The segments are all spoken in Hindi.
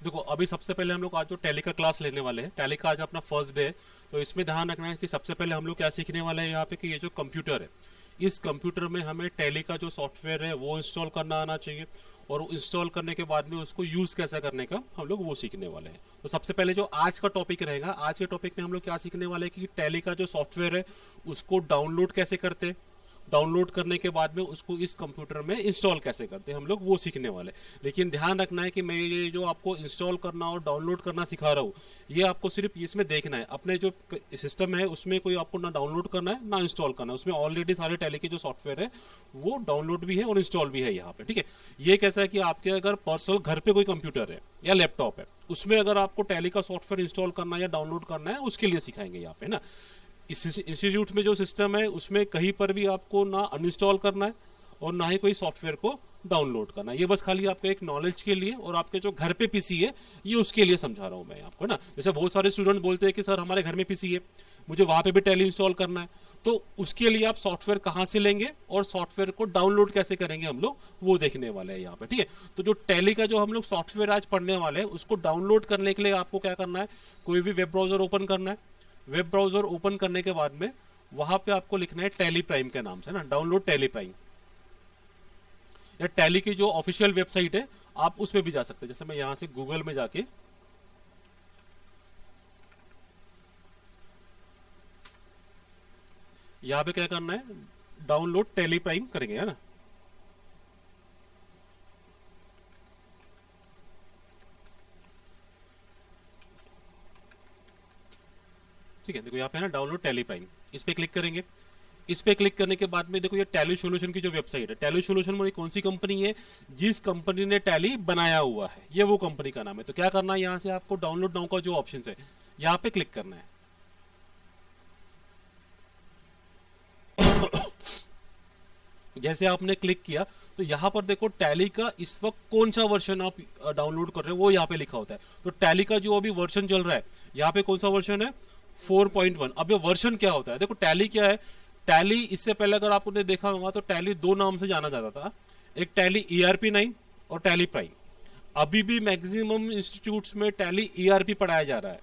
देखो अभी सबसे पहले हम लोग आज जो टैली का क्लास लेने वाले हैं, टैली का आज अपना फर्स्ट डे है। तो इसमें ध्यान रखना है कि सबसे पहले हम लोग क्या सीखने वाले हैं यहाँ पे, कि ये जो कंप्यूटर है, इस कंप्यूटर में हमें टैली का जो सॉफ्टवेयर है वो इंस्टॉल करना आना चाहिए, और इंस्टॉल करने के बाद में उसको यूज कैसे करने का हम लोग वो सीखने वाले हैं। तो सबसे पहले जो आज का टॉपिक रहेगा, आज के टॉपिक में हम लोग क्या सीखने वाले हैं कि टैली का जो सॉफ्टवेयर है उसको डाउनलोड कैसे करते हैं, डाउनलोड करने के बाद में उसको इस कंप्यूटर में इंस्टॉल कैसे करते हैं हम लोग वो सीखने वाले। लेकिन ध्यान रखना है कि मैं ये जो आपको इंस्टॉल करना और डाउनलोड करना सिखा रहा हूँ, ये आपको सिर्फ इसमें देखना है। अपने जो सिस्टम है उसमें कोई आपको ना डाउनलोड करना है ना इंस्टॉल करना है, उसमें ऑलरेडी सारे टैली के जो सॉफ्टवेयर है वो डाउनलोड भी है और इंस्टॉल भी है यहाँ पे, ठीक है। ये कैसा है कि आपके अगर पर्सनल घर पे कोई कंप्यूटर है या लैपटॉप है, उसमें अगर आपको टैली का सॉफ्टवेयर इंस्टॉल करना है या डाउनलोड करना है, उसके लिए सिखाएंगे यहाँ पे ना। इस इंस्टीट्यूट में जो सिस्टम है उसमें कहीं पर भी आपको ना अनइंस्टॉल करना है और ना ही कोई सॉफ्टवेयर को डाउनलोड करना है। ये बस खाली आपके एक नॉलेज के लिए और आपके जो घर पे पीसी है ये उसके लिए समझा रहा हूं मैं आपको ना। जैसे बहुत सारे स्टूडेंट बोलते हैं कि सर हमारे घर में पीसी है, मुझे वहां पे भी टैली इंस्टॉल करना है, तो उसके लिए आप सॉफ्टवेयर कहां से लेंगे और सॉफ्टवेयर को डाउनलोड कैसे करेंगे हम लोग वो देखने वाले हैं यहाँ पे, ठीक है। तो जो टैली का जो हम लोग सॉफ्टवेयर आज पढ़ने वाले हैं उसको डाउनलोड करने के लिए आपको क्या करना है, कोई भी वेब ब्राउजर ओपन करना है। वेब ब्राउजर ओपन करने के बाद में वहां पे आपको लिखना है टैली प्राइम के नाम से ना, डाउनलोड टैली प्राइम, या टैली की जो ऑफिशियल वेबसाइट है आप उसमें भी जा सकते हैं। जैसे मैं यहां से गूगल में जाके यहां पे क्या करना है, डाउनलोड टैली प्राइम करेंगे, है ना। ठीक है, देखो यहाँ पे है ना डाउनलोड टैली प्राइम, इस पे क्लिक करेंगे। इस पे क्लिक करने के बाद में देखो ये टैली सॉल्यूशन की जो वेबसाइट है, टैली सॉल्यूशन में कौन सी कंपनी है, जिस कंपनी ने टैली बनाया हुआ है ये वो कंपनी का नाम है। तो क्या करना है, यहाँ से आपको डाउनलोड नाउ का जो ऑप्शन है यहाँ पे क्लिक करना है। जैसे आपने क्लिक किया तो यहाँ पर देखो टैली का इस वक्त कौन सा वर्जन आप डाउनलोड कर रहे हो वो यहाँ पे लिखा होता है। तो टैली का जो अभी वर्जन चल रहा है यहाँ पे कौन सा वर्जन है, 4.1। अब ये वर्जन क्या होता है, देखो टैली क्या है, टैली इससे पहले अगर आपने देखा होगा तो टैली दो नाम से जाना जाता था, एक टैली ERP9 और टैली प्राइम। अभी भी मैक्सिमम इंस्टीट्यूट्स में टैली ERP पढ़ाया जा रहा है,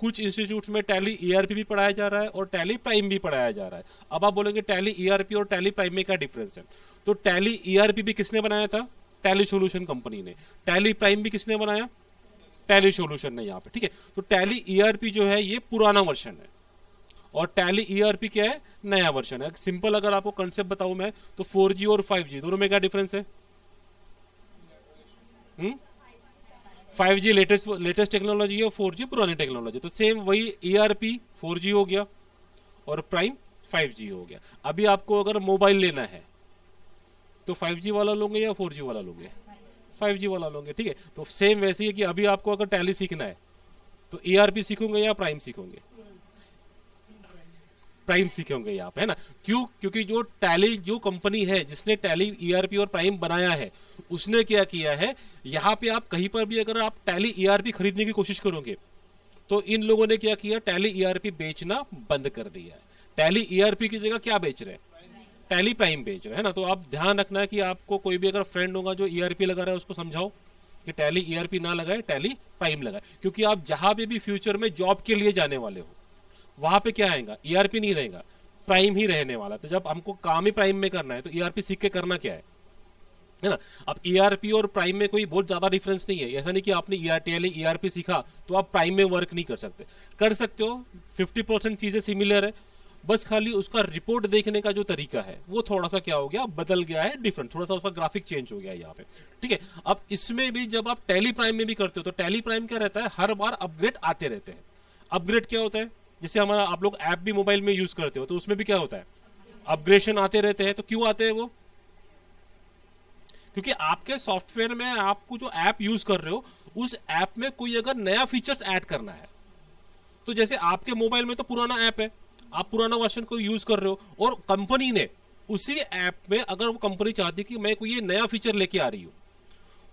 कुछ इंस्टीट्यूट्स में टैली ERP भी पढ़ाया जा रहा है और टैली प्राइम भी पढ़ाया जा रहा है। अब आप बोलेंगे टैली ERP और टैली प्राइम में क्या डिफरेंस है, तो टैली ERP भी किसने बनाया था, टैली सॉल्यूशन कंपनी ने। टैली प्राइम भी किसने बनाया, टैली सॉल्यूशन ने यहाँ पे, ठीक है। तो टैली ERP जो है ये पुराना वर्जन है और टैली ERP क्या है, नया वर्जन है। सिंपल अगर आपको कंसेप्ट बताऊं मैं तो 4G और 5G दोनों में क्या डिफरेंस है, 5G लेटेस्ट टेक्नोलॉजी है और 4G पुरानी टेक्नोलॉजी। तो सेम वही ERP 4G हो गया और प्राइम 5G हो गया। अभी आपको अगर मोबाइल लेना है तो 5G वाला लोगे या 4G वाला लोगे, 5G वाला लोगे, ठीक है। तो सेम वैसे ही है कि अभी आपको अगर टैली सीखना है तो ERP सीखोगे या प्राइम सीखोगे, प्राइम सीखोगे यहाँ पे, है ना। क्यों, क्योंकि जो टैली जो कंपनी है जिसने टैली ERP और प्राइम बनाया है उसने क्या किया है, यहाँ पे आप कहीं पर भी अगर आप टैली ERP खरीदने की कोशिश करोगे तो इन लोगों ने क्या किया, टैली ERP बेचना बंद कर दिया है। टैली ERP की जगह क्या बेच रहे हैं, टैली प्राइम बेच रहे हैं ना। तो आप ध्यान रखना है कि आपको कोई भी अगर फ्रेंड होगा जो ERP लगा रहा है उसको समझाओ कि टैली ERP ना लगाए, टैली प्राइम लगाए। क्योंकि आप जहां पे भी फ्यूचर में जॉब के लिए जाने वाले हो वहां पे क्या आएगा, ERP नहीं रहेगा, प्राइम ही रहने वाला। तो जब हमको काम ही प्राइम में करना है तो ERP सीख के करना क्या है ना। अब ERP और प्राइम में कोई बहुत ज्यादा डिफरेंस नहीं है। ऐसा नहीं कि आपने टैली ERP सीखा तो आप प्राइम में वर्क नहीं कर सकते, कर सकते हो, 50% चीजें सिमिलर है, बस खाली उसका रिपोर्ट देखने का जो तरीका है वो थोड़ा सा क्या हो गया, बदल गया है, डिफरेंट, थोड़ा सा उसका ग्राफिक चेंज हो गया है यहाँ पे, ठीक है। अब इसमें भी जब आप टैली प्राइम में भी करते हो तो टैली प्राइम क्या रहता है, हर बार अपग्रेड आते रहते हैं। अपग्रेड क्या होता है, जैसे हमारा आप लोग ऐप भी मोबाइल में यूज करते हो तो उसमें भी क्या होता है, अपग्रेडेशन आते रहते हैं। तो क्यों आते हैं वो, क्योंकि आपके सॉफ्टवेयर में आपको जो ऐप यूज कर रहे हो उस ऐप में कोई अगर नया फीचर्स ऐड करना है, तो जैसे आपके मोबाइल में तो पुराना ऐप है, आप पुराना वर्जन को यूज कर रहे हो और कंपनी ने उसी ऐप में अगर वो कंपनी चाहती कि मैं कोई ये नया फीचर लेके आ रही हूं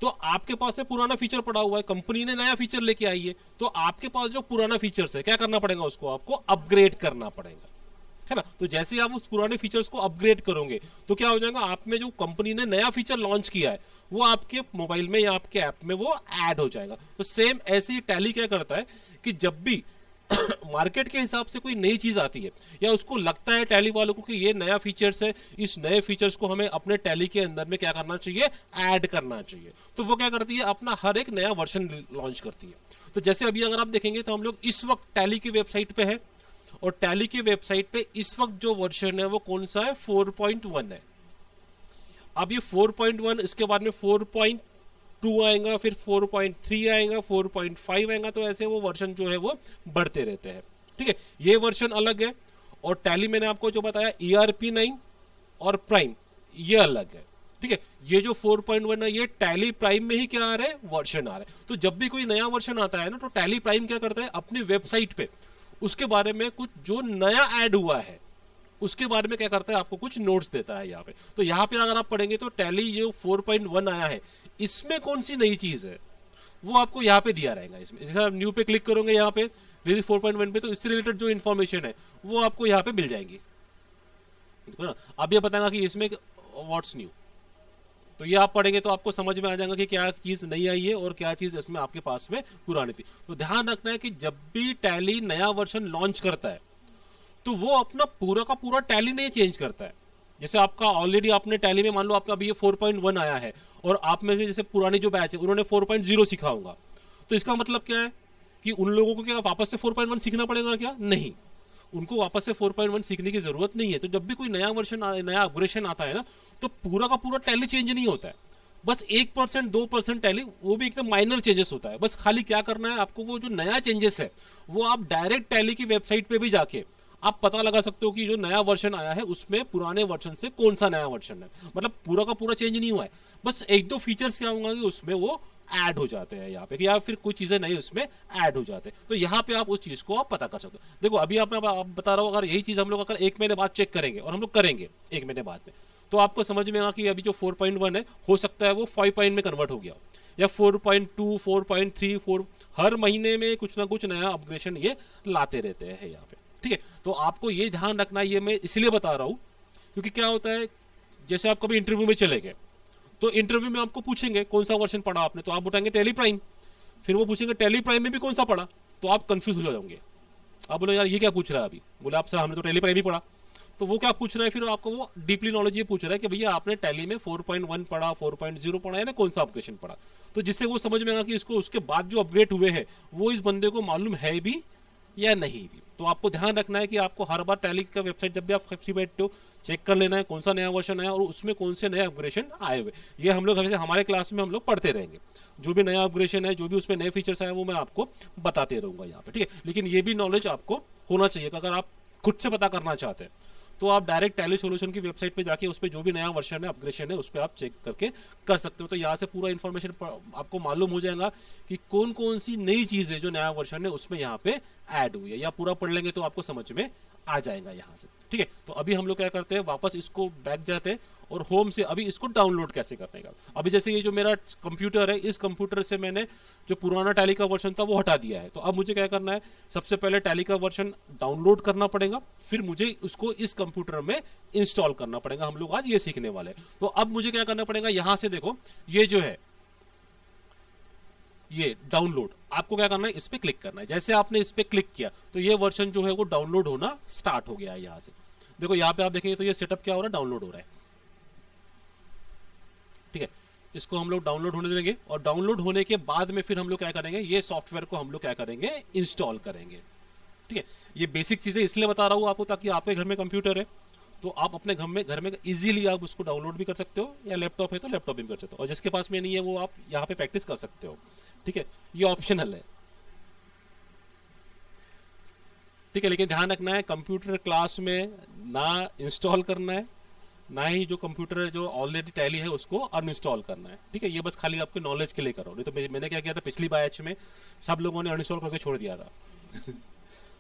तो आपके पास है पुराना फीचर पड़ा हुआ है, कंपनी ने नया फीचर लेके आई है, तो आपके पास जो पुराना फीचर्स है क्या करना पड़ेगा, उसको आपको अपग्रेड करना पड़ेगा। है ना। तो जैसे ही आप उस पुराने फीचर्स को अपग्रेड करोगे तो क्या हो जाएगा, आप में जो कंपनी ने नया फीचर लॉन्च किया है वो आपके मोबाइल में या आपके ऐप में वो ऐड हो जाएगा। तो सेम ऐसे ही टैली क्या करता है कि जब भी मार्केट के हिसाब से कोई नई चीज आती है या उसको लगता है टैली वालों को कि ये नया फीचर्स है, इस नए फीचर्स को हमें अपने टैली के अंदर में क्या करना चाहिए, ऐड करना चाहिए, तो वो क्या करती है, अपना हर एक नया वर्जन लॉन्च करती है। तो जैसे अभी अगर आप देखेंगे तो हम लोग इस वक्त टैली की वेबसाइट पे है और टैली की वेबसाइट पे इस वक्त जो वर्जन है वो कौन सा है, 4.1 है। अब ये 4.1 इसके बाद में 4.2 आएगा, फिर 4.3 आएगा, 4.5 आएगा, तो ऐसे वो वर्जन जो है वो बढ़ते रहते हैं। ठीक है, ये वर्जन अलग है और टैली मैंने आपको जो बताया ERP9 और प्राइम ये अलग है। ठीक है, ये जो 4.1 है ये टैली प्राइम में ही क्या आ रहा है, वर्जन आ रहा है। तो जब भी कोई नया वर्जन आता है ना तो टैली प्राइम क्या करता है, अपनी वेबसाइट पे उसके बारे में कुछ जो नया ऐड हुआ है उसके बारे में क्या करता है, आपको कुछ नोट्स देता है यहाँ पे। तो यहाँ पे अगर आप पढ़ेंगे तो टैली जो 4.1 आया है इसमें कौन सी नई चीज है वो आपको यहाँ पे दिया रहेगा। इसमें जैसे आप न्यू पे क्लिक करोगे यहाँ पे रिलीज 4.1 पे, तो इससे रिलेटेड जो इन्फॉर्मेशन है वो आपको यहाँ पे मिल जाएगी। अब ये बताएगा कि इसमें व्हाट्स न्यू, तो ये आप पढ़ेंगे तो आपको समझ में आ जाएगा कि क्या चीज नई आई है और क्या चीज इसमें आपके पास में पुरानी थी। तो ध्यान रखना है कि जब भी टैली नया वर्जन लॉन्च करता है तो वो अपना पूरा का पूरा टैली नहीं चेंज करता है। जैसे आपका ऑलरेडी आपने टैली में मान लो आपका अभी ये 4.1 आया है और आप में से जैसे पुरानी जो बैच है उन्होंने 4.0 सीखा होगा, तो इसका मतलब क्या है कि उन लोगों को क्या वापस से 4.1 सीखना पड़ेगा क्या, नहीं, उनको वापस से 4.1 सीखने की जरूरत नहीं है। तो जब भी कोई नया वर्जन नया अपग्रेडेशन आता है ना तो पूरा का पूरा टैली चेंज नहीं होता है, बस 1% 2% टैली, वो भी एकदम माइनर चेंजेस होता है। बस खाली क्या करना है आपको, वो जो नया चेंजेस है वो आप डायरेक्ट टैली की वेबसाइट पे भी जाके आप पता लगा सकते हो कि जो नया वर्जन आया है उसमें पुराने वर्जन से कौन सा नया वर्जन है। मतलब पूरा का पूरा चेंज नहीं हुआ है, बस एक दो फीचर्स क्या होंगे उसमें वो ऐड हो जाते हैं यहाँ पे, या फिर कुछ चीजें नहीं उसमें ऐड हो जाते हैं। तो यहाँ पे आप उस चीज को आप पता कर सकते हो। देखो अभी आप बता रहा हूँ, अगर यही चीज हम लोग अगर 1 महीने बाद चेक करेंगे और हम लोग करेंगे 1 महीने बाद में, तो आपको समझ में आएगा कि अभी जो 4.1 है हो सकता है वो 5 में कन्वर्ट हो गया या 4.2 4.3 4, हर महीने में कुछ ना कुछ नया अपग्रेडेशन ये लाते रहते हैं यहाँ पे। ठीक है, तो आपको ये ध्यान रखना है, ये मैं इसलिए बता रहा हूं क्योंकि क्या होता है, जैसे आप कभी इंटरव्यू में चले गए तो इंटरव्यू में आपको पूछेंगे कौन सा वर्जन पढ़ा आपने, तो आप बताएंगे टैली प्राइम, फिर वो पूछेंगे टैली प्राइम में भी कौन सा पढ़ा, तो आप कंफ्यूज हो जाओगे, आप बोले यार ये क्या पूछ रहा है अभी, बोले आप सर हमने तो टैली प्राइम ही पढ़ा, तो वो क्या पूछ रहा है, फिर आपको वो डीपली नॉलेज ये पूछ रहा है कि भैया आपने टैली में 4.1 पढ़ा, 4.0 पढ़ा है ना, कौन सा अपग्रेडेशन पढ़ा, तो जिससे वो समझ में आएगा कि इसको उसके बाद जो अपग्रेड हुए हैं वो इस बंदे को मालूम है भी या नहीं भी। तो आपको ध्यान रखना है कि आपको हर बार टैली का वेबसाइट जब भी आप फ्री बैठते हो चेक कर लेना है कौन सा नया वर्जन आया और उसमें कौन से नए अपग्रेडेशन आए हुए। ये हम लोग हमारे क्लास में हम लोग पढ़ते रहेंगे, जो भी नया अपग्रेडेशन है, जो भी उसमें नए फीचर्स आए वो मैं आपको बताते रहूंगा यहाँ पे। ठीक है, लेकिन ये भी नॉलेज आपको होना चाहिए कि अगर आप खुद से पता करना चाहते हैं तो आप डायरेक्ट टैली सॉल्यूशन की वेबसाइट पे जाके उस पर जो भी नया वर्जन है, अपग्रेडेशन है, उस पर आप चेक करके कर सकते हो। तो यहाँ से पूरा इन्फॉर्मेशन आपको मालूम हो जाएगा कि कौन कौन सी नई चीज है जो नया वर्जन है उसमें यहाँ पे ऐड हुई है, या पूरा पढ़ लेंगे तो आपको समझ में आ जाएगा यहाँ से। ठीक है, तो अभी हम लोग क्या करते हैं, वापस इसको बैक जाते हैं और होम से अभी इसको डाउनलोड कैसे करने का। अभी जैसे ये जो मेरा कंप्यूटर है, इस कंप्यूटर से मैंने जो पुराना टैली का वर्जन था वो हटा दिया है, तो अब मुझे क्या करना है, सबसे पहले टैली का वर्जन डाउनलोड करना पड़ेगा, फिर मुझे उसको इस कंप्यूटर में इंस्टॉल करना पड़ेगा। हम लोग आज ये सीखने वाले हैं। तो अब मुझे क्या करना पड़ेगा, यहां से देखो ये जो है ये डाउनलोड, आपको क्या करना है, इस पे क्लिक करना है। जैसे आपने इस पे क्लिक किया तो ये वर्जन जो है वो डाउनलोड होना स्टार्ट हो गया है। यहां से देखो, यहाँ पे आप देखेंगे तो ये सेटअप क्या हो रहा है, डाउनलोड हो रहा है। ठीक है, इसको हम लोग डाउनलोड होने देंगे और डाउनलोड होने के बाद में फिर हम लोग क्या करेंगे, ये सॉफ्टवेयर को हम लोग क्या करेंगे, इंस्टॉल करेंगे। ठीक है, ये बेसिक चीजें इसलिए बता रहा हूं आपको ताकि आपके घर में कंप्यूटर है तो आप अपने घर में इजीली आप उसको डाउनलोड भी कर सकते हो, या लैपटॉप है तो लैपटॉप भी कर सकते हो, और जिसके पास में नहीं है वो आप यहाँ पे प्रैक्टिस कर सकते हो। ठीक है, ये ऑप्शनल है। ठीक है, लेकिन ध्यान रखना है कंप्यूटर क्लास में ना इंस्टॉल करना है, ना ही जो कंप्यूटर जो ऑलरेडी टैली है उसको अनइंस्टॉल करना है। ठीक है, ये बस खाली आपके नॉलेज के लिए करो, नहीं तो मैंने क्या किया था पिछली बैच में, सब लोगों ने अनइंस्टॉल करके छोड़ दिया था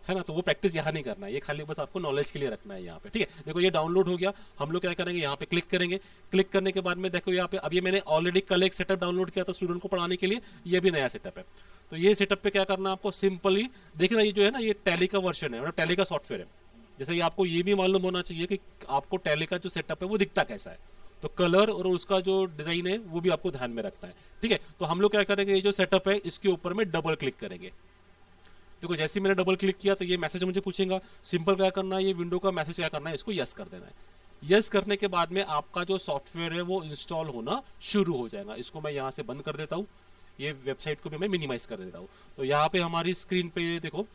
है ना, तो वो प्रैक्टिस यहाँ नहीं करना है, ये खाली बस आपको नॉलेज के लिए रखना है यहाँ पे। ठीक है, देखो ये डाउनलोड हो गया, हम लोग क्या करेंगे, यहाँ पे क्लिक करेंगे। क्लिक करने के बाद में देखो यहाँ पे, अब ये मैंने ऑलरेडी कल एक सेटअप डाउनलोड किया था स्टूडेंट को पढ़ाने के लिए, ये भी नया सेटअप है। तो ये सेटअप पे क्या करना है आपको, सिंपली देखना, ये जो है ना ये टैली का वर्जन है, मतलब टैली का सॉफ्टवेयर है। जैसे ये आपको ये भी मालूम होना चाहिए कि आपको टैली का जो सेटअप है वो दिखता कैसा है, तो कलर और उसका जो डिजाइन है वो भी आपको ध्यान में रखना है। ठीक है, तो हम लोग क्या करेंगे, ये जो सेटअप है इसके ऊपर में डबल क्लिक करेंगे। देखो जैसे ही मैंने डबल क्लिक किया तो ये मैसेज मुझे पूछेगा, सिंपल क्या करना है, ये विंडो का मैसेज क्या करना है, इसको यस कर देना है। यस करने के बाद में आपका जो सॉफ्टवेयर है वो इंस्टॉल होना शुरू हो जाएगा। इसको मैं यहाँ से बंद कर देता हूँ, ये वेबसाइट को भी मैं मिनिमाइज कर देता हूँ। तो यहाँ पे हमारी स्क्रीन पे ये देखो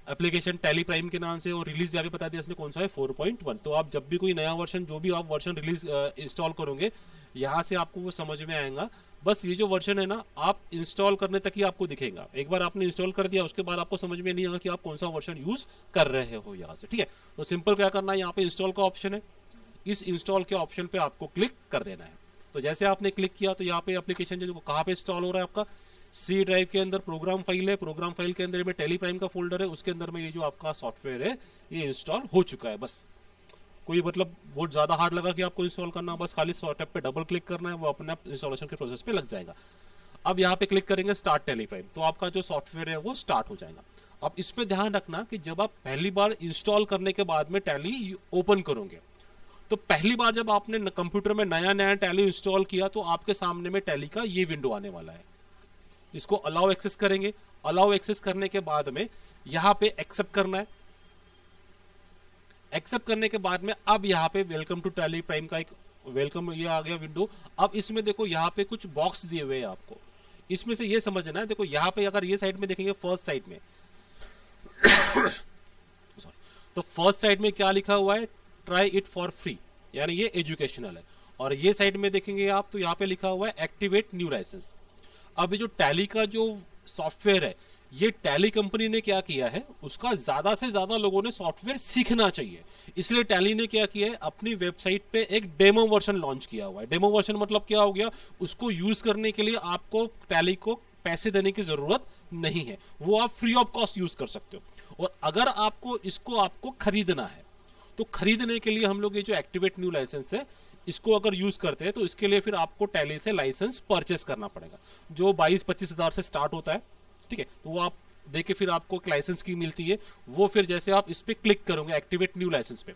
एप्लीकेशन टैली प्राइम के नाम से, और रिलीज यहाँ पे बता दिया इसने कौन सा है, 4.1। तो आप जब भी कोई नया वर्जन, जो भी आप वर्जन रिलीज इंस्टॉल करोगे, यहाँ से आपको वो समझ में आएगा। बस ये जो वर्जन है ना, आप इंस्टॉल करने तक ही आपको दिखेगा। एक बार आपने इंस्टॉल कर दिया उसके बाद आपको समझ में नहीं आएगा कि आप कौन सा वर्जन यूज कर रहे हो यहाँ से। ठीक है, तो सिंपल क्या करना है, यहाँ पे इंस्टॉल का ऑप्शन है, इस इंस्टॉल के ऑप्शन पे आपको क्लिक कर देना है। तो जैसे आपने क्लिक किया तो यहाँ पे एप्लीकेशन जो कहाँ पे इंस्टॉल हो रहा है, आपका सी ड्राइव के अंदर प्रोग्राम फाइल है, प्रोग्राम फाइल के अंदर में टैली प्राइम का फोल्डर है, उसके अंदर में ये जो आपका सॉफ्टवेयर है ये इंस्टॉल हो चुका है। बस कोई मतलब बहुत ज्यादा हार्ड लगा कि आपको इंस्टॉल करना, बस खाली सॉफ्टवेयर पे डबल क्लिक करना है, वो अपने आप इंस्टॉलेशन के प्रोसेस पे लग जाएगा। अब यहाँ पे क्लिक करेंगे स्टार्ट टैली प्राइम, तो आपका जो सॉफ्टवेयर है वो स्टार्ट हो जाएगा। अब इस पे ध्यान रखना कि जब आप पहली बार इंस्टॉल करने के बाद में टैली ओपन करोगे, तो पहली बार जब आपने कंप्यूटर में नया नया टैली इंस्टॉल किया तो आपके सामने में टैली का ये विंडो आने वाला है। इसको अलाउ एक्सेस करेंगे। अलाउ एक्सेस करने के बाद में यहां पे एक्सेप्ट करना है। एक्सेप्ट करने के बाद में अब यहां पे वेलकम टू टैली प्राइम का एक वेलकम ये आ गया विंडो। अब इसमें देखो यहाँ पे कुछ बॉक्स दिए हुए हैं आपको, इसमें से ये समझना है। देखो यहाँ पे अगर ये साइड में देखेंगे, फर्स्ट साइड में तो फर्स्ट साइड में क्या लिखा हुआ है, ट्राई इट फॉर फ्री, यानी ये एजुकेशनल है। और ये साइड में देखेंगे आप तो यहाँ पे लिखा हुआ है एक्टिवेट न्यू लाइसेंस। अब ये जो टैली का जो सॉफ्टवेयर है, ये टैली कंपनी ने क्या किया है, उसका ज्यादा से ज्यादा लोगों ने सॉफ्टवेयर सीखना चाहिए, इसलिए टैली ने क्या किया है, अपनी वेबसाइट पे एक डेमो वर्जन लॉन्च किया हुआ है। डेमो वर्जन मतलब क्या हो गया, उसको यूज करने के लिए आपको टैली को पैसे देने की जरूरत नहीं है, वो आप फ्री ऑफ कॉस्ट यूज कर सकते हो। और अगर आपको इसको आपको खरीदना है तो खरीदने के लिए हम लोग ये जो एक्टिवेट न्यू लाइसेंस है इसको अगर यूज करते हैं तो इसके लिए फिर आपको टैली से लाइसेंस परचेस करना पड़ेगा, जो 22-25 हजार से स्टार्ट होता है। ठीक है, तो वो आप देखे फिर आपको एक लाइसेंस की मिलती है, वो फिर जैसे आप इस पे क्लिक करोगे एक्टिवेट न्यू लाइसेंस पे,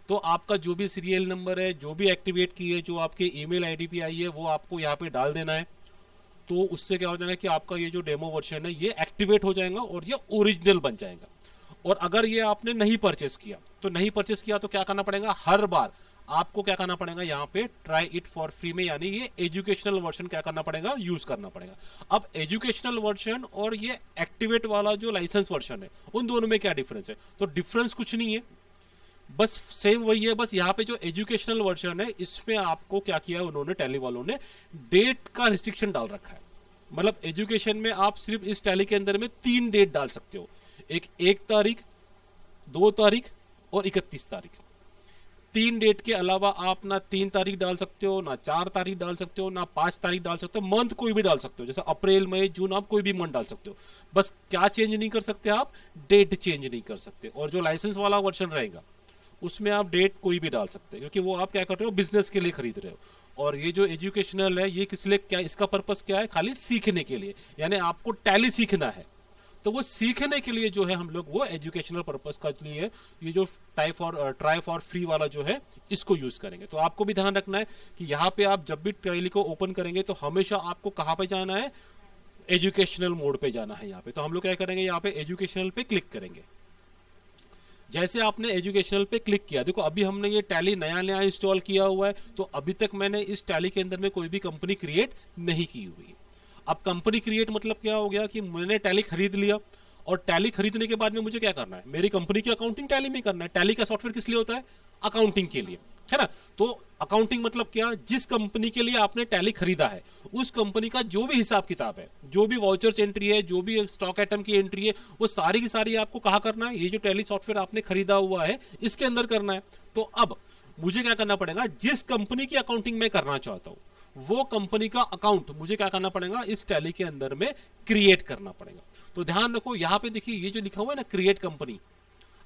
तो आपका जो भी सीरियल नंबर है, जो भी एक्टिवेट की है, जो आपके ईमेल आईडी पे आई है, वो आपको यहाँ पे डाल देना है। तो उससे क्या हो जाएगा कि आपका ये जो डेमो वर्जन है ये एक्टिवेट हो जाएगा और ये ओरिजिनल बन जाएगा। और अगर ये आपने नहीं परचेस किया तो क्या करना पड़ेगा, हर बार आपको क्या करना पड़ेगा, यहाँ पे ट्राई इट फॉर फ्री में, यानी ये एजुकेशनल वर्जन क्या करना पड़ेगा, यूज करना पड़ेगा। अब एजुकेशनल वर्जन और ये एक्टिवेट वाला जो लाइसेंस वर्जन है, उन दोनों में क्या डिफरेंस है, तो डिफरेंस कुछ नहीं है, बस सेम वही है। बस यहाँ पे जो एजुकेशनल वर्जन है इसमें आपको क्या किया है उन्होंने, टैली वालों ने डेट का रिस्ट्रिक्शन डाल रखा है। मतलब एजुकेशन में आप सिर्फ इस टैली के अंदर में 3 डेट डाल सकते हो, एक 1 तारीख, 2 तारीख और 31 तारीख। 3 डेट के अलावा आप ना 3 तारीख डाल सकते हो, ना 4 तारीख डाल सकते हो, ना 5 तारीख डाल सकते हो। मंथ कोई भी डाल सकते हो, जैसे अप्रैल मई जून, आप कोई भी मंथ डाल सकते हो। बस क्या चेंज नहीं कर सकते आप, डेट चेंज नहीं कर सकते। और जो लाइसेंस वाला वर्जन रहेगा उसमें आप डेट कोई भी डाल सकते हैं, क्योंकि वो आप क्या कर रहे हो, बिजनेस के लिए खरीद रहे हो। और ये जो एजुकेशनल है ये किस लिए, क्या इसका पर्पस क्या है, खाली सीखने के लिए, यानी आपको टैली सीखना है तो वो सीखने के लिए जो है हम लोग वो एजुकेशनल पर्पस का लिए ये जो ट्राई फॉर फ्री वाला जो है इसको यूज करेंगे। तो आपको भी ध्यान रखना है कि यहाँ पे आप जब भी टैली को ओपन करेंगे तो हमेशा आपको कहाँ पे जाना है, एजुकेशनल मोड पे जाना है यहाँ पे। तो हम लोग क्या करेंगे, यहाँ पे एजुकेशनल पे क्लिक करेंगे। जैसे आपने एजुकेशनल पे क्लिक किया, देखो अभी हमने ये टैली नया नया इंस्टॉल किया हुआ है, तो अभी तक मैंने इस टैली के अंदर में कोई भी कंपनी क्रिएट नहीं की हुई। अब कंपनी क्रिएट मतलब क्या हो गया कि मैंने टैली खरीद लिया, और टैली खरीदने के बाद में मुझे क्या करना है, मेरी कंपनी की अकाउंटिंग टैली में करना है। टैली का सॉफ्टवेयर किस लिए होता है, अकाउंटिंग के लिए, है ना। तो अकाउंटिंग मतलब क्या, जिस कंपनी के लिए आपने टैली खरीदा है उस कंपनी का जो भी हिसाब किताब है, जो भी वाउचर्स एंट्री है, जो भी स्टॉक आइटम की एंट्री है, वो सारी की सारी आपको कहाँ करना है, ये जो टैली सॉफ्टवेयर आपने खरीदा हुआ है इसके अंदर करना है। तो अब मुझे क्या करना पड़ेगा, जिस कंपनी की अकाउंटिंग में करना चाहता हूं वो कंपनी का अकाउंट मुझे क्या करना पड़ेगा, इस टैली के अंदर में क्रिएट करना पड़ेगा। तो ध्यान रखो यहाँ पे देखिए ये जो लिखा हुआ है ना क्रिएट कंपनी,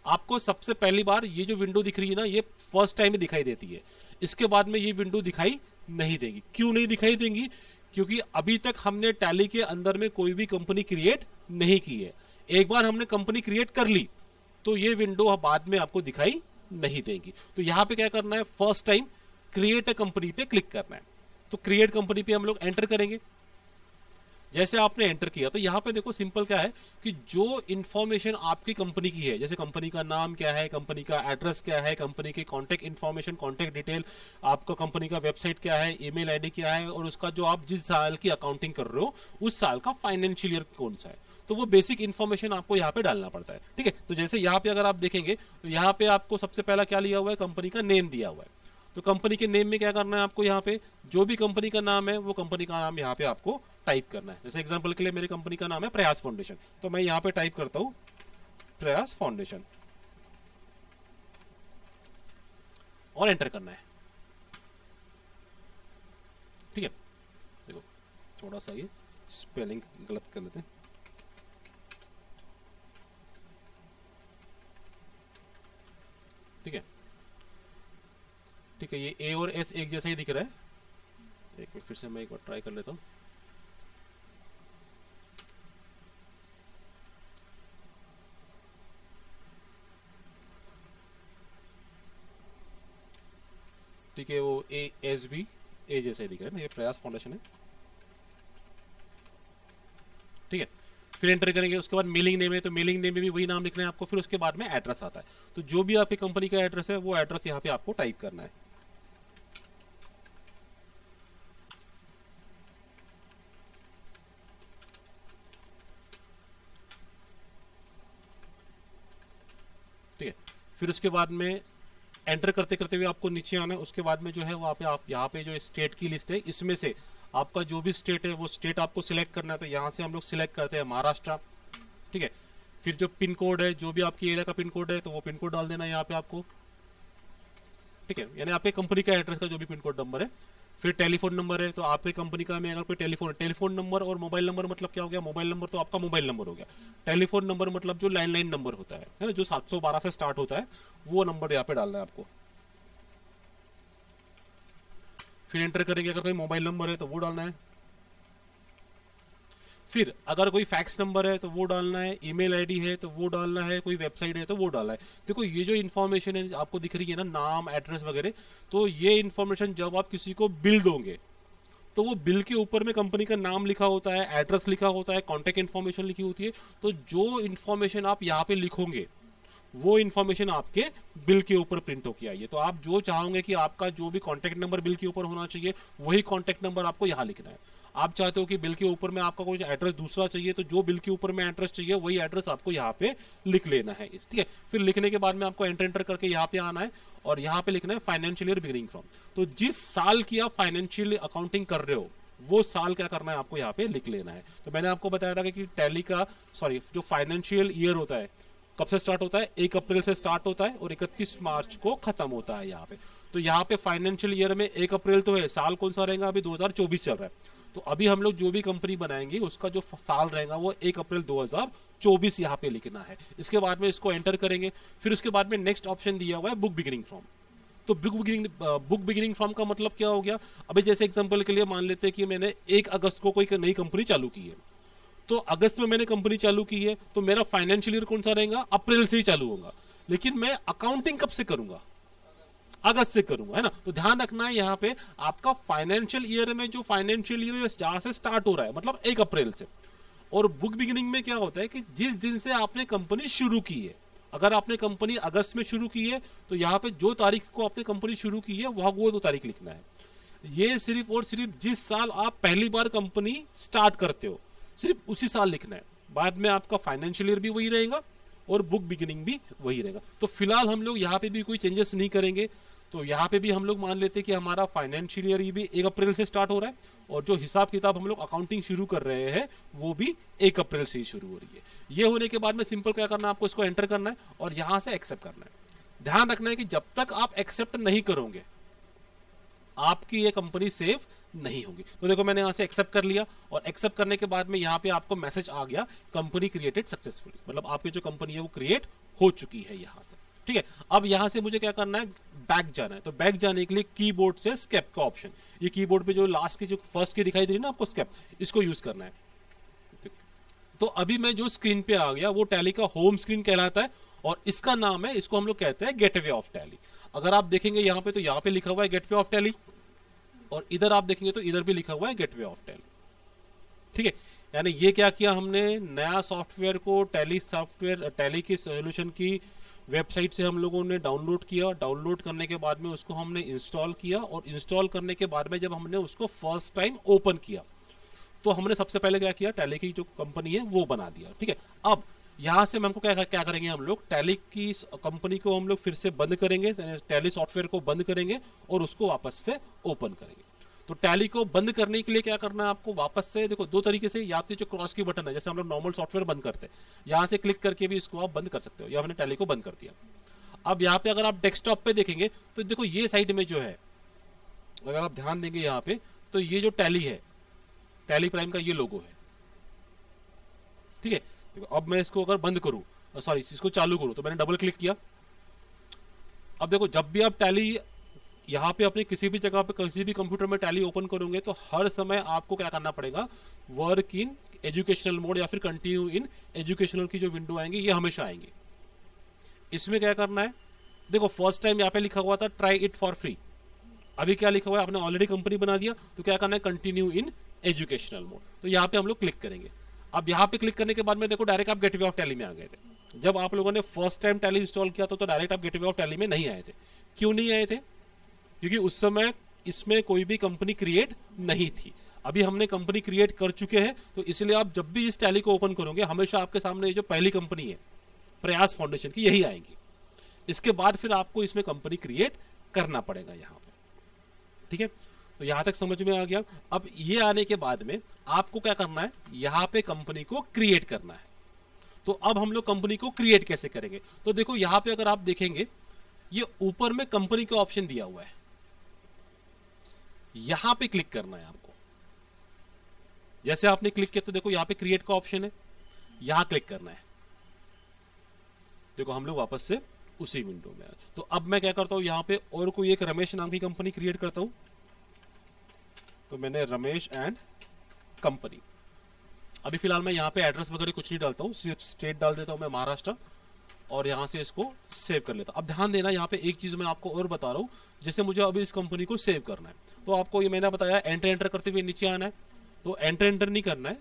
आपको सबसे पहली बार ये जो विंडो दिख रही है ना, ये फर्स्ट टाइम दिखाई देती है। इसके बाद में ये विंडो दिखाई नहीं देगी। क्यों नहीं दिखाई देंगी, क्योंकि अभी तक हमने टैली के अंदर में कोई भी कंपनी क्रिएट नहीं की है। एक बार हमने कंपनी क्रिएट कर ली तो ये विंडो बाद में आपको दिखाई नहीं देगी। तो यहां पे क्या करना है, first time create a company पे क्लिक करना है। तो क्रिएट कंपनी पे हम लोग एंटर करेंगे। जैसे आपने एंटर किया तो यहाँ पे देखो सिंपल क्या है कि जो इन्फॉर्मेशन आपकी कंपनी की है, जैसे कंपनी का नाम क्या है, कंपनी का एड्रेस क्या है, कंपनी की कॉन्टैक्ट इन्फॉर्मेशन, कॉन्टैक्ट डिटेल, आपका कंपनी का वेबसाइट क्या है, ईमेल आईडी क्या है, और उसका जो आप जिस साल की अकाउंटिंग कर रहे हो उस साल का फाइनेंशियल ईयर कौन सा है, तो वो बेसिक इन्फॉर्मेशन आपको यहाँ पे डालना पड़ता है। ठीक है, तो जैसे यहाँ पे अगर आप देखेंगे तो यहाँ पे आपको सबसे पहला क्या लिया हुआ है, कंपनी का नेम दिया हुआ है। तो कंपनी के नेम में क्या करना है आपको, यहाँ पे जो भी कंपनी का नाम है वो कंपनी का नाम यहाँ पे आपको टाइप करना है। जैसे एग्जांपल के लिए मेरी कंपनी का नाम है प्रयास फाउंडेशन, तो मैं यहाँ पे टाइप करता हूँ प्रयास फाउंडेशन और एंटर करना है। ठीक है, देखो थोड़ा सा ये स्पेलिंग गलत कर लेते हैं। ठीक है, ठीक है, ये ए और एस एक जैसा ही दिख रहा है। एक मिनट फिर से मैं एक बार ट्राई कर लेता हूं। ठीक है, वो ए एस भी ए जैसा ही दिख रहा है ना, ये प्रयास फाउंडेशन है। ठीक है, फिर एंटर करेंगे। उसके बाद मेलिंग नेम है, तो मेलिंग नेम में भी वही नाम लिखना है आपको। फिर उसके बाद में एड्रेस आता है, तो जो भी आपकी कंपनी का एड्रेस है वो एड्रेस यहाँ पे आपको टाइप करना है। ठीक है, फिर उसके बाद में एंटर करते करते हुए आपको नीचे आना है। उसके बाद में जो है वहां पे आप यहाँ पे जो स्टेट की लिस्ट है इसमें से आपका जो भी स्टेट है वो स्टेट आपको सिलेक्ट करना है। तो यहाँ से हम लोग सिलेक्ट करते हैं महाराष्ट्र। ठीक है, फिर जो पिन कोड है, जो भी आपकी एरिया का पिन कोड है तो वो पिन कोड डाल देना है यहाँ पे आपको। ठीक है, यानी आपके कंपनी का एड्रेस का जो भी पिन कोड नंबर है। फिर टेलीफोन नंबर है, तो आपके कंपनी का में अगर कोई टेलीफोन नंबर और मोबाइल नंबर मतलब क्या हो गया, मोबाइल नंबर तो आपका मोबाइल नंबर हो गया, टेलीफोन नंबर मतलब जो लैंडलाइन नंबर होता है ना, जो 712 से स्टार्ट होता है वो नंबर यहाँ पे डालना है आपको। फिर एंटर करेंगे, अगर कोई मोबाइल नंबर है तो वो डालना है। फिर अगर कोई फैक्स नंबर है तो वो डालना है, ईमेल आईडी है तो वो डालना है, कोई वेबसाइट है तो वो डालना है। देखो ये जो इन्फॉर्मेशन है आपको दिख रही है ना, नाम एड्रेस वगैरह, तो ये इन्फॉर्मेशन जब आप किसी को बिल दोगे तो वो बिल के ऊपर में कंपनी का नाम लिखा होता है, एड्रेस लिखा होता है, कॉन्टेक्ट इन्फॉर्मेशन लिखी होती है। तो जो इन्फॉर्मेशन आप यहाँ पे लिखोगे वो इन्फॉर्मेशन आपके बिल के ऊपर प्रिंट होकर आई है। तो आप जो चाहोगे कि आपका जो भी कॉन्टेक्ट नंबर बिल के ऊपर होना चाहिए वही कॉन्टेक्ट नंबर आपको यहाँ लिखना है। आप चाहते हो कि बिल के ऊपर में आपका कोई एड्रेस दूसरा चाहिए, तो जो बिल के ऊपर में एड्रेस चाहिए वही एड्रेस आपको यहाँ पे लिख लेना है। ठीक है, फिर लिखने के बाद में आपको एंटर करके यहाँ पे आना है और यहाँ पे लिखना है फाइनेंशियल ईयर बिगिनिंग फ्रॉम। तो जिस साल की आप फाइनेंशियल अकाउंटिंग कर रहे हो वो साल क्या करना है आपको यहाँ पे लिख लेना है। तो मैंने आपको बताया था कि टैली का जो फाइनेंशियल ईयर होता है कब से स्टार्ट होता है, 1 अप्रैल से स्टार्ट होता है और 31 मार्च को खत्म होता है यहाँ पे। तो यहाँ पे फाइनेंशियल ईयर में 1 अप्रैल तो है, साल कौन सा रहेगा, अभी 2024 चल रहा है। तो अभी हम लोग जो भी कंपनी बनाएंगे उसका जो साल रहेगा वो 1 अप्रैल 2024 यहाँ पे लिखना है। इसके बाद में इसको एंटर करेंगे। फिर उसके बाद में नेक्स्ट ऑप्शन दिया हुआ है बुक बिगिनिंग फ्रॉम। तो बुक बिगिनिंग फ्रॉम का मतलब क्या हो गया, अभी जैसे एग्जांपल के लिए मान लेते हैं कि मैंने 1 अगस्त को कोई नई कंपनी चालू की है, तो अगस्त में मैंने कंपनी चालू की है, तो मेरा फाइनेंशियल ईयर कौन सा रहेगा, अप्रैल से ही चालू होगा। लेकिन मैं अकाउंटिंग कब से करूंगा, अगस्त से करूंगा, है ना। तो ध्यान रखना है यहाँ पे आपका फाइनेंशियल ईयर में जो फाइनेंशियल ईयर जहां से स्टार्ट हो रहा है मतलब 1 अप्रैल से। और बुक बिगिनिंग में क्या होता है कि जिस दिन से आपने कंपनी शुरू की है, अगर आपने कंपनी अगस्त में शुरू की है तो यहाँ पे जो तारीख को आपने कंपनी शुरू की है वहां वो 2 तारीख लिखना है। ये सिर्फ और सिर्फ जिस साल आप पहली बार कंपनी स्टार्ट करते हो सिर्फ उसी साल लिखना है। बाद में आपका फाइनेंशियल ईयर भी वही रहेगा और बुक बिगिनिंग भी वही रहेगा। तो फिलहाल हम लोग यहाँ पे भी कोई चेंजेस नहीं करेंगे। तो यहाँ पे भी हम लोग मान लेते हैं कि हमारा फाइनेंशियल ईयर भी 1 अप्रैल से स्टार्ट हो रहा है और जो हिसाब किताब हम लोग अकाउंटिंग शुरू कर रहे हैं वो भी 1 अप्रैल से ही शुरू हो रही है। ये होने के बाद में सिंपल क्या करना है, आपको इसको एंटर करना है और यहां से एक्सेप्ट करना है। ध्यान रखना है कि जब तक आप एक्सेप्ट नहीं करोगे आपकी ये कंपनी सेफ नहीं होगी। तो देखो मैंने यहां से एक्सेप्ट कर लिया और एक्सेप्ट करने के बाद में यहाँ पे आपको मैसेज आ गया कंपनी क्रिएटेड सक्सेसफुली, मतलब आपकी जो कंपनी है वो क्रिएट हो चुकी है यहाँ से। ठीक है, अब यहां से मुझे क्या करना है, बैक जाना है। तो बैक जाने के लिए कीबोर्ड से स्केप का ऑप्शन, ये कीबोर्ड पे जो लास्ट की जो फर्स्ट की दिखाई दे रही है ना आपको स्केप, इसको यूज करना है। तो अभी मैं जो स्क्रीन पे आ गया वो टैली का होम स्क्रीन कहलाता है और इसका नाम है, इसको हम लोग कहते हैं गेटवे ऑफ टैली। अगर आप देखेंगे यहाँ पे तो यहाँ पे लिखा हुआ है गेटवे ऑफ टैली, और इधर आप देखेंगे तो इधर भी लिखा हुआ है गेटवे ऑफ टैली। ठीक है, यानी ये क्या किया हमने, नया सॉफ्टवेयर को टैली सॉफ्टवेयर टैली की सॉल्यूशन की वेबसाइट से हम लोगों ने डाउनलोड किया। डाउनलोड करने के बाद में उसको हमने इंस्टॉल किया, और इंस्टॉल करने के बाद में जब हमने उसको फर्स्ट टाइम ओपन किया तो हमने सबसे पहले क्या किया, टैली की जो कंपनी है वो बना दिया। ठीक है, अब यहां से हमको क्या करेंगे, हम लोग टैली की कंपनी को हम लोग फिर से बंद करेंगे, टैली सॉफ्टवेयर को बंद करेंगे और उसको वापस से ओपन करेंगे। तो टैली को बंद करने के लिए क्या करना है आपको, वापस से देखो दो तरीके से, या तो जो क्रॉस की बटन है जैसे हम लोग नॉर्मल सॉफ्टवेयर बंद करते हैं, यहां से क्लिक करके भी इसको आप बंद कर सकते हो, या हमने टैली को बंद कर दिया। अब यहाँ पे अगर आप डेस्कटॉप पे देखेंगे तो देखो ये साइड में जो है, अगर आप ध्यान देंगे यहाँ पे तो ये जो टैली है, टैली प्राइम का ये लोगो है। ठीक है, देखो अब मैं इसको अगर बंद करूं, सॉरी इसको चालू करूं, तो मैंने डबल क्लिक किया। अब देखो जब भी आप टैली यहाँ पे अपने किसी भी जगह पे किसी भी कंप्यूटर में टैली ओपन करोगे तो हर समय आपको क्या करना पड़ेगा, वर्क इन एजुकेशनल मोड या फिर कंटिन्यू इन एजुकेशनल की जो विंडो आएंगे ये हमेशा आएंगे। इसमें क्या करना है, देखो फर्स्ट टाइम यहाँ पे लिखा हुआ था ट्राई इट फॉर फ्री, अभी क्या लिखा हुआ है, आपने ऑलरेडी कंपनी बना दिया तो क्या करना है, कंटिन्यू इन एजुकेशनल मोड। तो यहाँ पे हम लोग क्लिक करेंगे। अब यहाँ पे क्लिक करने के बाद में देखो डायरेक्ट आप गेटवे ऑफ टैली में आ गए थे। जब आप लोगों ने फर्स्ट टाइम टैली इंस्टॉल किया तो डायरेक्ट आप गेटवे ऑफ टैली में नहीं आए थे। क्यों नहीं आए थे, क्योंकि उस समय इसमें कोई भी कंपनी क्रिएट नहीं थी। अभी हमने कंपनी क्रिएट कर चुके हैं, तो इसलिए आप जब भी इस टैली को ओपन करोगे हमेशा आपके सामने ये जो पहली कंपनी है प्रयास फाउंडेशन की, यही आएंगी। इसके बाद फिर आपको इसमें कंपनी क्रिएट करना पड़ेगा यहाँ पे। ठीक है, तो यहां तक समझ में आ गया। अब ये आने के बाद में आपको क्या करना है, यहां पे कंपनी को क्रिएट करना है। तो अब हम लोग कंपनी को क्रिएट कैसे करेंगे, तो देखो यहां पे अगर आप देखेंगे ये ऊपर में कंपनी का ऑप्शन दिया हुआ है, यहां पे क्लिक करना है आपको। जैसे आपने क्लिक किया तो देखो यहां पे क्रिएट का ऑप्शन है, यहां क्लिक करना है। देखो हम लोग वापस से उसी विंडो में आए। तो अब मैं क्या करता हूं, यहां पे और कोई एक रमेश नाम की कंपनी क्रिएट करता हूं। तो मैंने रमेश एंड कंपनी, अभी फिलहाल मैं यहाँ पे एड्रेस वगैरह कुछ नहीं डालता हूँ, सिर्फ स्टेट डाल देता हूँ मैं महाराष्ट्र, और यहाँ से इसको सेव कर लेता हूँ। अब ध्यान देना, यहाँ पे एक चीज मैं आपको और बता रहा हूँ, जैसे मुझे अभी इस कंपनी को सेव करना है तो आपको ये मैंने बताया एंटर करते हुए नीचे आना है। तो एंटर नहीं करना है,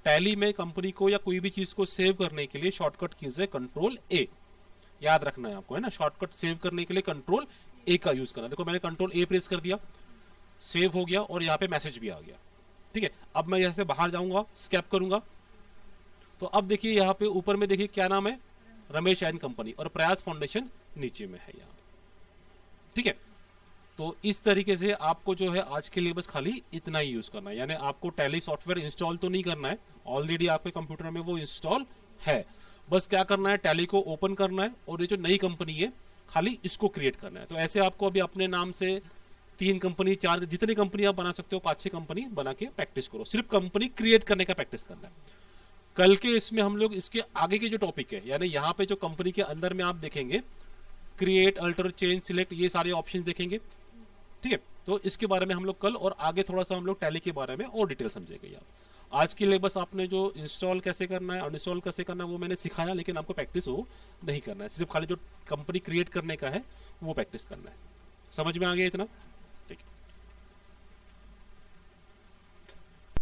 टैली में कंपनी को या कोई भी चीज को सेव करने के लिए शॉर्टकट कीज है Ctrl+A, याद रखना है आपको, है ना। शॉर्टकट सेव करने के लिए Ctrl+A का यूज करना। देखो मैंने Ctrl+A प्रेस कर दिया, सेव हो गया और यहाँ पे मैसेज भी आ गया। ठीक है, अब मैं यहाँ से बाहर जाऊंगा, स्कैप करूंगा, तो अब देखिए यहाँ पे ऊपर में देखिए क्या नाम है, रमेश एंड कंपनी, और प्रयास फाउंडेशन नीचे में है यहाँ। ठीक है, तो इस तरीके से आपको जो है आज के लिए बस खाली इतना ही यूज करना है, यानी आपको टैली सॉफ्टवेयर इंस्टॉल तो नहीं करना है, ऑलरेडी आपके कंप्यूटर में वो इंस्टॉल है। बस क्या करना है, टैली को ओपन करना है और ये जो नई कंपनी है खाली इसको क्रिएट करना है। तो ऐसे आपको अभी अपने नाम से 3 कंपनी 4 जितनी कंपनी आप बना सकते हो 5-6 कंपनी बना के प्रैक्टिस करो, सिर्फ कंपनी क्रिएट करने का प्रैक्टिस करना है। कल के इसमें हम लोग इसके आगे के जो टॉपिक है, यानी यहाँ पे जो कंपनी के अंदर में आप देखेंगे क्रिएट, अल्टर, चेंज, सिलेक्ट, ये सारे ऑप्शन देखेंगे। ठीक है, तो इसके बारे में हम लोग कल और आगे थोड़ा सा हम लोग टैली के बारे में और डिटेल समझेंगे यार। आज के लिए बस आपने जो इंस्टॉल कैसे करना है, अनइंस्टॉल कैसे करना है वो मैंने सिखाया, लेकिन आपको प्रैक्टिस वो नहीं करना है, सिर्फ खाली जो कंपनी क्रिएट करने का है वो प्रैक्टिस करना है। समझ में आ गया इतना?